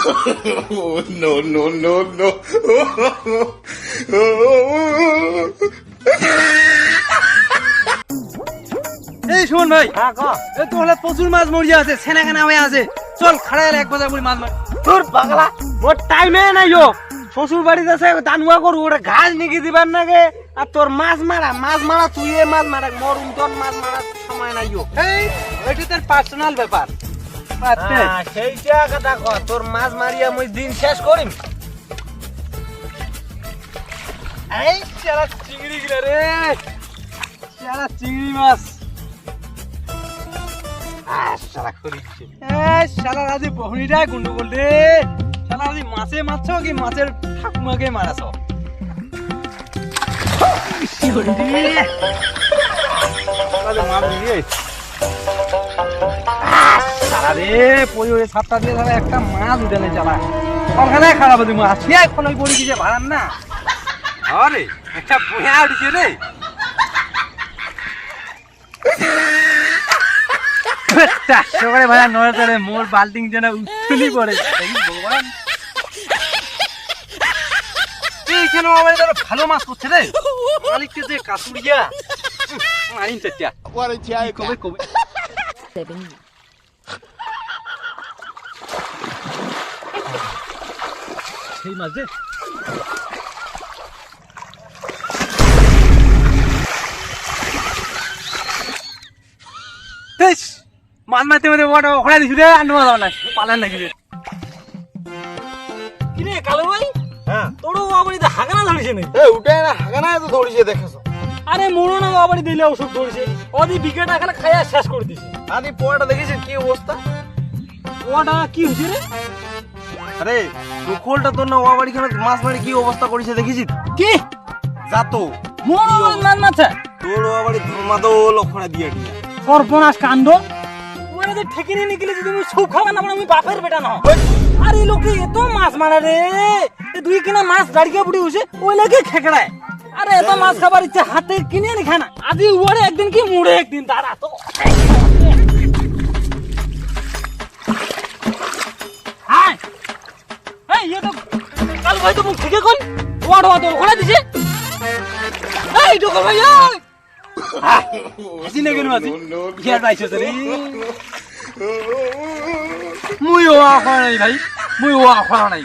Oh, no, no, no, no. এই সুমন ভাই, হ্যাঁ ক এ তো হলে প্রচুর মাছ মরিয়া আছে, সেনাখানা হয়ে আছে। চল খাড়ায় এক বাজার মুড়ি মাছ মার। তোর পাগলা ওর টাইমে নাই হোক শ্বশুর বাড়িতে আছে দানুয়া করু ওটা ঘাস নিকি দিবার নাগে আর তোর মাছ মারা তুই এ মাছ মারা মরুম তোর মাছ মারা সময় নাই হোক এই ওইটা তোর পার্সোনাল ব্যাপার। সেইটা কথা ক তোর মাছ মারিয়া মুই দিন শেষ করিম এই শালা চিংড়ি গিলা রে, শালা চিংড়ি মাছ। শালা করি দিছে এই শালা রাজি বহনিটা গন্ডগোল রে। শালা রাজি মাছে মারছ কি মাছের ঠাকুমাকে মারাছ? রে পরি ওই সাতটা দিয়ে ধরে একটা মাছ উঠে নেই চালা ওখানে খারাপ হতে মাছ এখন ওই পরি কিছু ভাড়ান না। আরে একটা পুয়া উঠেছে রে। সকালে ভাইয়া নড়ে মোর বাল্টিং যেন উঠলি পড়ে ভগবান। এইখানে আমার ভালো মাছ করছে রে মালিককে যে কাসুরিয়া মারিন চারটা কবে কবে সেই মাছ রে। মাছ মারতে মারতে ওটা ওখানে দিছি রে আন্ডু মাছ না পালান নাকি রে। কিরে কালো ভাই হ্যাঁ তোরও বাড়িতে হাগানা ধরিছে নাকি উঠে না হাগানা তো ধরিছে দেখেছো। আরে মোড়ো না বাড়ি দিলে ওষুধ ধরিছে ওদি বিকেট এখানে খাইয়া শেষ করে দিছে। আরে পোয়াটা দেখেছিস কি অবস্থা? ওটা কি হয়েছে রে? আরে দুখোলটা তোর না বাড়ি খানে মাছ মারি কি অবস্থা করেছে দেখেছিস? কি যাতো মোড়ো মান মাছা তোর বাড়ি ধর্মাদল ওখানে দিয়ে দিয়া সর্বনাশ কাণ্ড ওরা যে ঠেকে নিয়ে নিকলে যদি তুমি সব খাবা না আমি বাপের বেটা না। আর এই লোকে এত মাছ মারা রে দুই কিনা মাছ দাঁড়িয়ে পড়ে হয়েছে ওই লাগে খেকড়ায়। আরে এত মাছ খাবার ইচ্ছে হাতে কিনে নি খানা আজ ওরে একদিন কি মুড়ে একদিন তারা তো হ্যাঁ এই তো কাল ভাই তো মুখ থেকে কল ওয়াড় তো ওখানে দিছে এই ঢোকর ভাই হাসি না কেন আছি ইয়ার পাইছো রে মুই ওয়া খরা নাই ভাই মুই ওয়া খরা নাই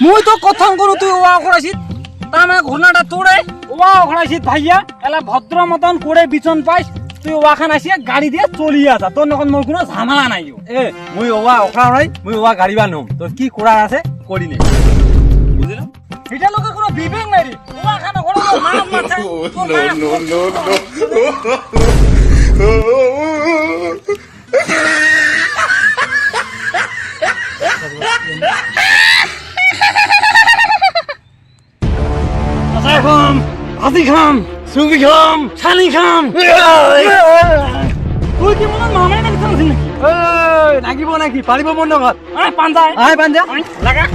মুই তো কথম করু তুই ওয়া করাছিস তা মানে ঘটনাটা তোরে ওয়া করাছিস ভাইয়া এলা ভদ্র মতন করে বিচন পাইস তুই ওয়াখান আসিয়া গাড়ি দিয়ে চলিয়া যা তোর নখন মোর কোনো ঝামেলা নাই। এ মুই ওয়া খরা নাই মুই ওয়া গাড়ি বানম তোর কি করার আছে করি নে বুঝলি এটা লোকে কোনো বিবেক নাই রে ওয়াখান ঘোড়া মাছ মারছে Oh, no, no, no, no. খাম ভাজি খাম সুবি খাম ছানি খাম তুই কি মনে মামাই নাকি চাচ্ছিস নাকি নাগিব নাকি পারিব মন ঘর আয় পাঞ্জা আয় পাঞ্জা লাগা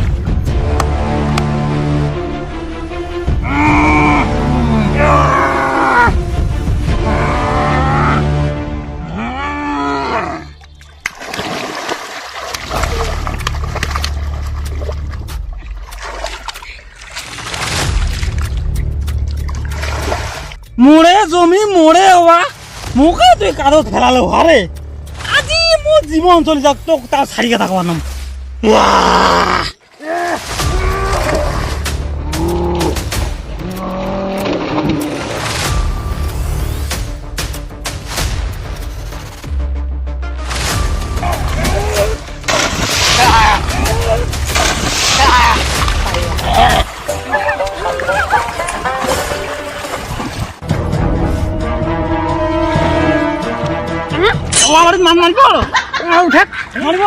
মোড়ে জমি মোড়ে হওয়া মুখে তুই কাদত ফেলালো হারে আজি মোর জীবন চলে যাক তোক তার ছাড়িয়ে থাকবার নাম মান মারিব উঠে মারিব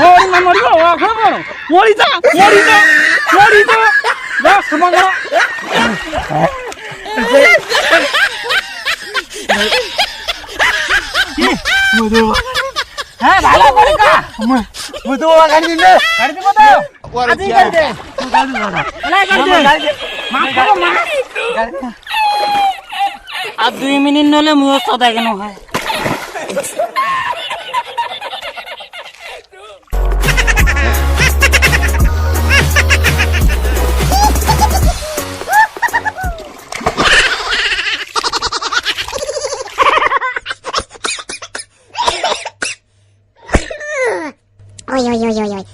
ও মান মারিব মরি যা হ্যাঁ ভালো করে কা মুই তো গাড়ি দিলে গাড়ি দিব তো আজি গাড়ি দে গাড়ি দে মাছ খাবো মাছ আর 2 মিনিট নলে মুও সদা কেন হয় Oi, oi, oi, oi, oi.